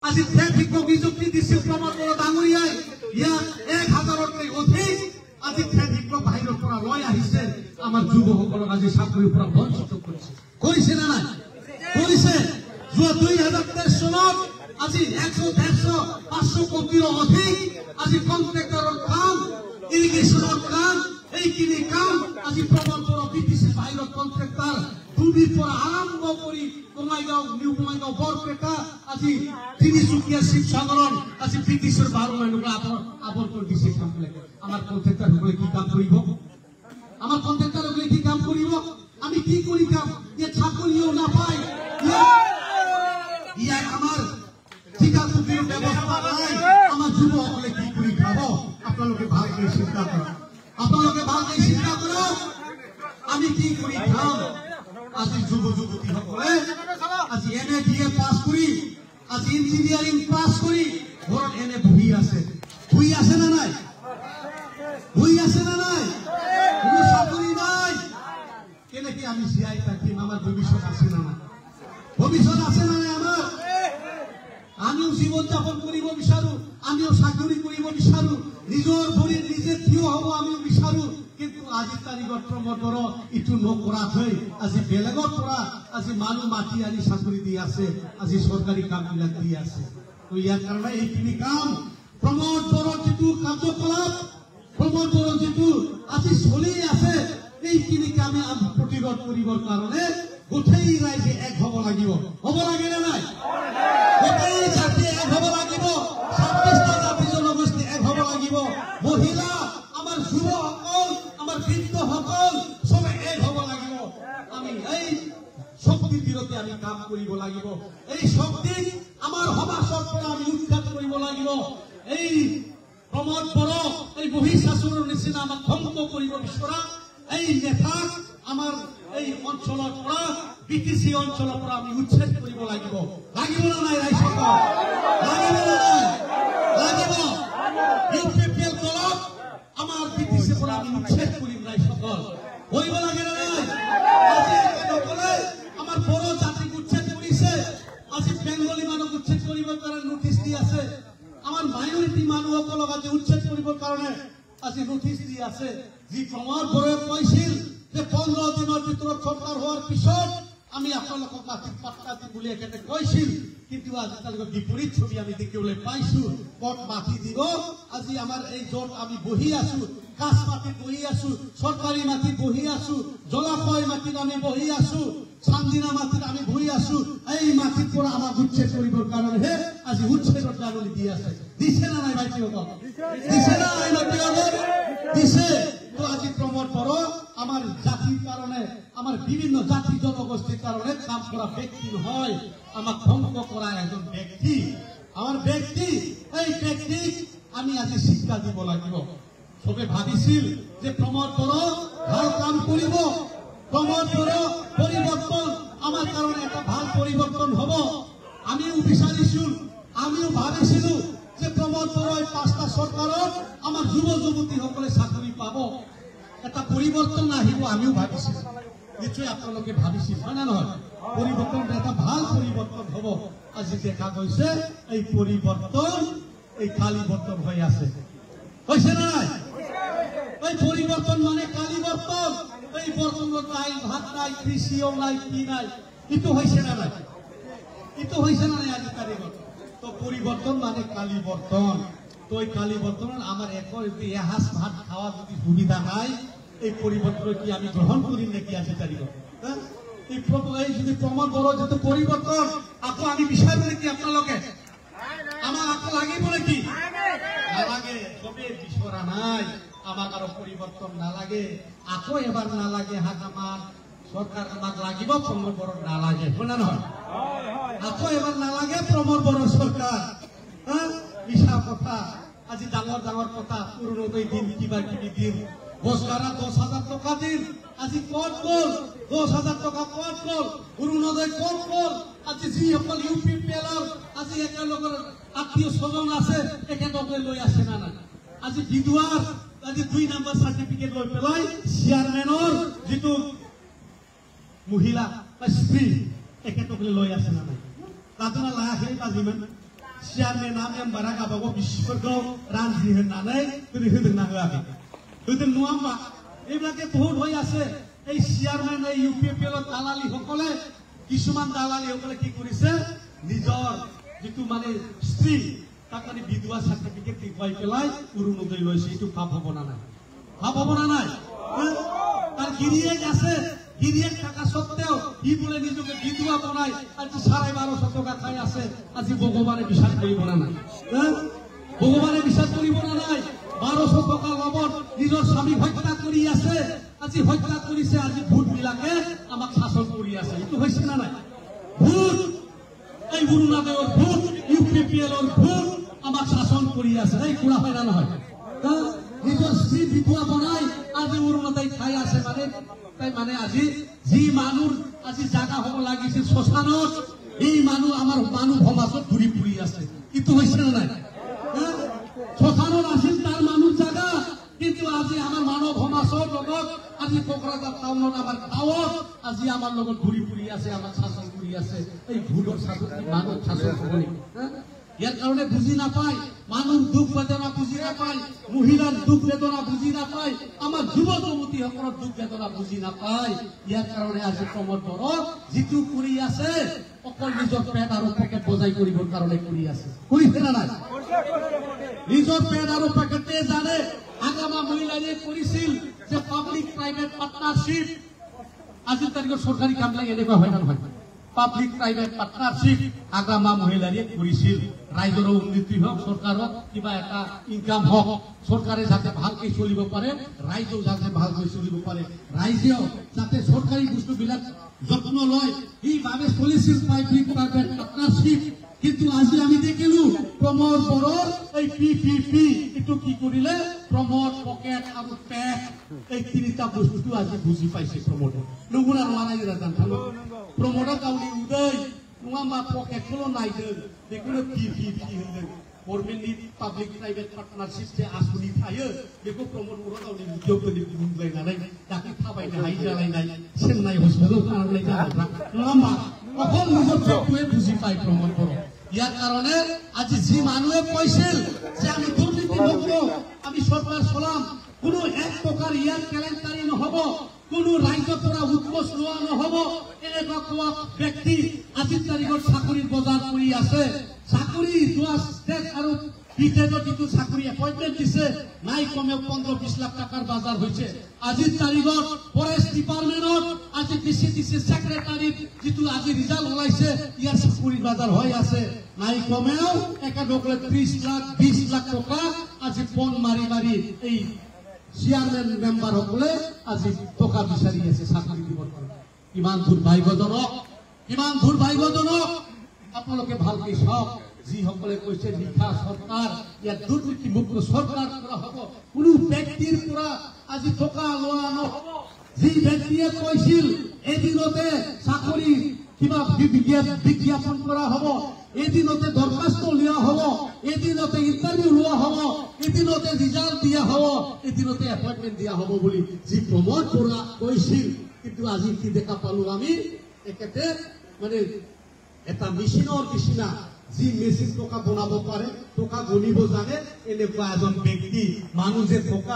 আজি ট্ৰেফিক অভিযোক্তি দিছিল প্ৰমোদ বড়ো ডাঙৰীয়াই ইয়াত 1000তকৈ অধিক আজি ট্ৰেফিক বাহিৰৰ পৰা লৈ আহিছে আমাৰ যুৱসকলক আজি চাকৰিৰ পৰা বঞ্চিত কৰিছে না নাই কৰিছে যোৱা 2023 চনত আজি 100-150 কোটিৰ অধিক আজি কন্ট্ৰেক্টৰৰ কাম ইৰিগেশ্যনৰ কাম এইখিনি কাম আজি প্ৰমোদ বড়ো বিটিসি বাহিৰৰ কন্ট্ৰেক্টৰ দুবিৰ পৰা আৰম্ভ কৰি বঙাইগাঁও নিউ বঙাইগাঁও বৰপেটা আজি তিনিচুকীয়া শিৱসাগৰৰ আজি বিটিসিৰ 12 মানুহ আবৰ কৰি দিছে কামবিলাক আমাৰ কন্ট্ৰেক্টৰসকলে কি কাম কৰিব আমাৰ কন্ট্ৰেক্টৰসকলে কি কাম কৰিব আমি কি কৰি কাম যে চাকৰিও নাপায় ইয়াত আমাৰ ঠিকা চুক্তিৰ ব্যৱস্থা নাই আমাৰ যুৱকসকলে কি কৰি খাব আপোনালোকে ভালকৈ চিন্তা কৰক আমি কি কৰি খাম আজি যুৱ যুৱতীসকলে আজি এনে বিএ পাছ কৰি আজি ইঞ্জিনিয়াৰিং পাছ কৰি ঘৰত এনে বহি আছে না নাই কোনো চাকৰি নাই কেনেকে আমি জীয়াই থাকিম আমাৰ ভৱিষ্যত আছে না নাই আমাৰ আমিও জীৱন যাপন কৰিব বিচাৰো আমিও চাকৰি কৰিব বিচাৰো নিজৰ ভৰিত নিজে থিয় হ'ব আমিও বিচাৰো কিন্তু আজি তাৰিখত প্ৰমোদ বড়ো ইটো নকৰাকৈ আজি বেলেগৰ পৰা আজি মানুহ মাতি আনি চাকৰি দি আছে আজি চৰকাৰী কামবিলাক দি আছে তো ইয়াৰ কাৰণে এইখিনি কাম প্ৰমোদ বড়োৰ যিটো কাৰ্যকলাপ প্ৰমোদ বড়োৰ যিটো আজি চলি আছে এইখিনি কামে প্ৰতিৰোধ কৰিবৰ কাৰণে গোটেই ৰাইজে এক হ'ব লাগিব লাগে নে নাই গোটেই জাতি এক হ'ব লাগিব 26টা জাতি জনগোষ্ঠী এক হ'ব লাগিব মহিলা আমাৰ যুৱসকল আমাৰ বৃদ্ধসকল সবে এক হ'ব লাগিব আমি এই শক্তিৰ বিৰুদ্ধে আমি কাম কৰিব লাগিব এই শক্তিক আমাৰ সমাজৰ পৰা আমি উৎখাত কৰিব লাগিব এই প্ৰমোদ বড়ো এই মহিষাসুৰৰ নিচিনা আমাক ধ্বংস কৰিব বিচৰা এই নেতাক আমাৰ এই অঞ্চলৰ পৰা বিটিসি অঞ্চলৰ পৰা আমি উচ্ছেদ কৰিব লাগিব না নাই ৰাইজসকল লাগিব ইউপিপিএল দলক আমাৰ বিটিসি পৰা আমি উচ্ছেদ কৰিম ৰাইজসকল কৰিব লাগে না নাই আজি একেসকলে আমাৰ বড়ো জাতিক উচ্ছেদ কৰিছে আজি বেংগলী মানুহ উচ্ছেদ কৰিবৰ কাৰণে নোটিছ দি আছে আমাৰ মাইনৰিটি মানুহসকলক আজি উচ্ছেদ কৰিবৰ কাৰণে আজি নোটিছ দি আছে যি প্ৰমোদ বড়োৱে কৈছিল যে 15 দিনৰ ভিতৰত চৰকাৰ হোৱাৰ পিছত আমি আপোনালোকক মাটিত পাট্টা দিম বুলি একেতে কৈছিল কিন্তু আজি তালৈকে বিপৰীত ছবি আমি দেখিবলৈ পাইছো কত মাটি দিব আজি আমাৰ এই য'ত আমি বহি আছো কাছ মাটিত বহি আছো চৰকাৰী মাটিত বহি আছো জলাশয় মাটিত আমি বহি আছো চান্দিনা মাটিত আমি বহি আছো এই মাটিৰ পৰা আমাক উচ্ছেদ কৰিবৰ কাৰণেহে আজি উচ্ছেদৰ জাননী দি আছে দিছে না নাই ভাইসকল দিছে না নাই দিছে তো আজি প্ৰমোদ বড়ো আমাৰ জাতিৰ কাৰণে আমাৰ বিভিন্ন জাতি জনগোষ্ঠীৰ কাৰণে কাম কৰা ব্যক্তি নহয় আমাক ধ্বংস কৰা এজন ব্যক্তি আমাৰ ব্যক্তি এই ব্যক্তিক আমি আজি শিক্ষা দিব লাগিব সবে ভাবিছিল যে প্ৰমোদ বড়ো ভাল কাম কৰিব প্ৰমোদ বড়ো পৰিৱৰ্তন আমাৰ কাৰণে এটা ভাল পৰিৱৰ্তন হ'ব আমিও বিচাৰিছিল আমিও ভাবিছিলো যে প্ৰমোদ বড়োই 5টা চৰকাৰত আমাৰ যুৱ যুৱতীসকলে চাকৰি পাব এটা পৰিৱৰ্তন আহিব আমিও ভাবিছিলো নিশ্চয় আপোনালোকে ভাবিছিল হয় না নহয় পৰিৱৰ্তন এটা ভাল পৰিৱৰ্তন হ'ব আজি দেখা গৈছে এই পৰিৱৰ্তন এই কালিবৰ্তন হৈ আছে হৈছে না নাই এই পৰিৱৰ্তন মানে কালিবৰ্তন এই বৰ্তনত নাই ভাত নাই কৃষিও নাই কি নাই ইটো হৈছে না নাই আজি তাৰিখত তো পৰিৱৰ্তন মানে কালিবৰ্তন তো এই কালিবৰ্তনত আমাৰ এসাঁজ ভাত খাওয়া যদি সুবিধা নাই এই পৰিৱৰ্তন কি আমি গ্ৰহণ কৰিম নেকি আজি তাৰিখত এই যদি প্ৰমোদ বড়ো যিটো পৰিৱৰ্তন আকৌ আমি বিচাৰো নেকি আপোনালোকে আমাক আকৌ লাগিব নেকি নালাগে সবে বিচৰা নাই আমাক আৰু পৰিৱৰ্তন নালাগে আকৌ এবাৰ নালাগে হাত আমাৰ চৰকাৰ আমাক লাগিব প্ৰমোদ বড়ো নালাগে হয় না নহয় আকৌ এবাৰ নালাগে প্ৰমোদ বড়ো চৰকাৰ মিছা কথা আজি ডাঙৰ ডাঙৰ কথা অৰুণোদয় দিন কিবা কিবি দিন বছৰা 10,000 টকা দিন আজি কত গ'ল 10,000 টকা কত গ'ল অৰুণোদয় কত গ'ল আজি যিসকল ইউপিপিএলৰ আজি একেলগৰ আত্মীয় স্বজন আছে একেলগে লৈ আছে না নাই আজি বিধৱাৰ আজি 2 নম্বৰ সাৰ্টিফিকেট লৈ পেলাই চেয়াৰমেনৰ যিটো মহিলা বা স্ত্ৰী একেলগে লৈ আছে না নাই তাতনা লাহে বাজিমান চেয়ারম্যান মেম্বাरा गावबागाव बिसिफोरखौ रानजि होननानै दिनै होदोंना होआखै होदों नङा होमबा এইবিলাকে বহুত হৈ আছে এই চেয়ারম্যান এই ইউপিপিএল দালালি সকলে কিছুমান দালালি সকলে কি কৰিছে নিজৰ যেটো মানে স্ত্ৰী তাক মানে বিধৱা সাৰ্টিফিকেট দেখুৱাই পেলাই অৰুণোদয় লৈছে এইটো পাপ হ'ব না নাই পাপ হ'ব না নাই তার গিরিয়েক আছে গিরিয়েক থাকা সত্ত্বেও ই বলে নিজকে বিধবা বনায় আজ 1250 টাকা খাই আছে আজি ভগবানে বিশ্বাস করিব না নাই ভগবানে বিশ্বাস করিব না নাই 1200 টাকা লবণ নিজৰ স্বামী হত্যা কৰি আছে আজি হত্যা কৰিছে আজি ভূত বিলাকে আমাক শাসন কৰি আছে এটো হৈছে না নাই ভূত এই অৰুণোদয়ৰ ভূত ইউপিপিএলৰ ভূত আমাক শাসন কৰি আছে এই কুৰা হয় না নহয় নিজৰ স্ত্ৰী বিধৱা বনাই আজি অৰুণোদয় খাই আছে মানে তাই মানে আজি যি মানুহ আজি জাগা হ'ব লাগিছিল শ্মশানত এই মানুহ আমাৰ মানুহ সমাজত ঘূৰি ফুৰি আছে এটো হৈছে না নাই শ্মশানত আছিল তাৰ মানুহ জাগা কিন্তু আজি আমাৰ মানৱ সমাজৰ লগত আজি কোকৰাঝাৰ টাউনত আমাৰ গাঁৱত আজি আমাৰ লগত ঘূৰি ফুৰি আছে আমাক শাসন কৰি আছে এই ভূতৰ শাসন মানৱ শাসন কৰি ইয়াৰ কাৰণে বুজি নাপায় মানুহ দুখ বেদনা বুজি নাপায় মহিলাৰ দুখ বেদনা বুজি নাপায় আমাৰ যুৱ যুৱতীসকলৰ দুখ বেদনা বুজি নাপায় ইয়াৰ কাৰণে আজি প্ৰমোদ বড়ো যিটো কৰি আছে অকল নিজৰ পেট আৰু পকেট বজাই কৰিবৰ কাৰণে কৰি আছে কৰিছে না নাই নিজৰ পেট আৰু পকেটে জানে আগামা মহিলাৰে কৰিছিল যে পাব্লিক প্ৰাইভেট পাৰ্টনাৰশ্বিপ আজিৰ তাৰিখত চৰকাৰী কামবিলাক এনেকুৱা হয় না নহয় পাব্লিক প্ৰাইভেট পাৰ্টনাৰশ্বিপ আগামা মহিলাৰে কৰিছিল ৰাইজৰ উন্নতি হওক সৰকাৰক কিবা এটা ইনকাম হওক সৰকাৰে যাতে ভালকৈ চলিব পাৰে ৰাইজেও যাতে ভালকৈ চলিব পাৰে ৰাইজেও যাতে সৰকাৰি বস্তুবিলাক যত্ন লয় এইভাবে চলিছিল পাব্লিক প্ৰাইভেট পাৰ্টনাৰশ্বিপ কিন্তু আজি আমি দেখিলো প্ৰমোদ বড়োৰ এই পিপিপি এটো কি কৰিলে প্ৰমোদ পকেট আৰু পেট এই তিনিটা বস্তু আজি বুজি পাইছে প্ৰমোদ নগুনা নোৱাৰাই ৰাজান प्रमोदा गावनि उदै नङा पकेटखौल नायदों बेखौनो पिपिपि होनदों गभर्नमेन्टनि पाब्लिक प्राइभेट पार्टनारशिप जे आसुनि थायो बेखौ प्रमोद बड़ो गावनि उदैयाव गोलै बुंलायनानै दाख्लै थाबायनो हायै जालायनाय चेन्नाइ हस्पिटालाव थांनानै जानायफ्रा नङा होमबा अकल নিজৰ পেটটোৱে বুজি পায় प्रमोद बड़ो ইয়াৰ কাৰণে আজি যি মানুহে কৈছিল যে আমি দুৰ্নীতিমুক্ত আমি সৰকাৰ চলাম কোনো এক প্ৰকাৰ ইয়াৰ কেলেংকাৰী নহব কোনো ৰাজ্যৰ পৰা উৎকোচ লোৱা নহব এনেকুৱা কোৱা ব্যক্তি আজিৰ তাৰিখত চাকৰিৰ বজাৰ কৰি আছে চাকৰি যোৱা ষ্টেট আৰু বিটেটত যিটো চাকৰি এপইণ্টমেণ্ট দিছে নাই কমেও 15-20 লাখ টাকাৰ বজাৰ হৈছে আজিৰ তাৰিখত ফৰেষ্ট ডিপাৰ্টমেণ্টত আজি ডিসি সেক্ৰেটাৰী যিটো আজি ৰিজাল্ট ওলাইছে ইয়াৰ চাকৰিৰ বজাৰ হৈ আছে নাই কমেও একাডকলে 30 লাখ 20 লাখ টকা আজি পণ মাৰি মাৰি এই চেয়াৰম্যান মেম্বাৰ সকলে আজি টকা বিচাৰি আছে চাকৰি দিবৰ কাৰণে কিমান দুৰ্ভাগ্যজনক আপোনালোকে ভালকৈ চাওক যি সকলে কৈছে লিখা সৰকাৰ ইয়াত দুৰ্নীতিমুক্ত সৰকাৰ কৰা হ'ব কোনো ব্যক্তিৰ পৰা আজি টকা লোৱা নহব যি ব্যক্তিয়ে কৈছিল এদিনতে চাকৰি কিবা বিজ্ঞাপন কৰা হ'ব এদিনতে দৰখাস্ত লিয়া হব এদিনতে ইন্টাৰভিউ লোৱা হব এদিনতে রিজাল্ট দিয়া হব এদিনতে এপয়েন্টমেন্ট দিয়া হব বলি যি প্রমোদ বড়ো কৈছিল কিন্তু আজি কি দেখা পালো আমি একেতে মানে এটা মেশিনৰ নিচিনা যি মেশিন টকা বনাব পাৰে টকা গণিব জানে এনেকুৱা এজন ব্যক্তি মানুহ যে টকা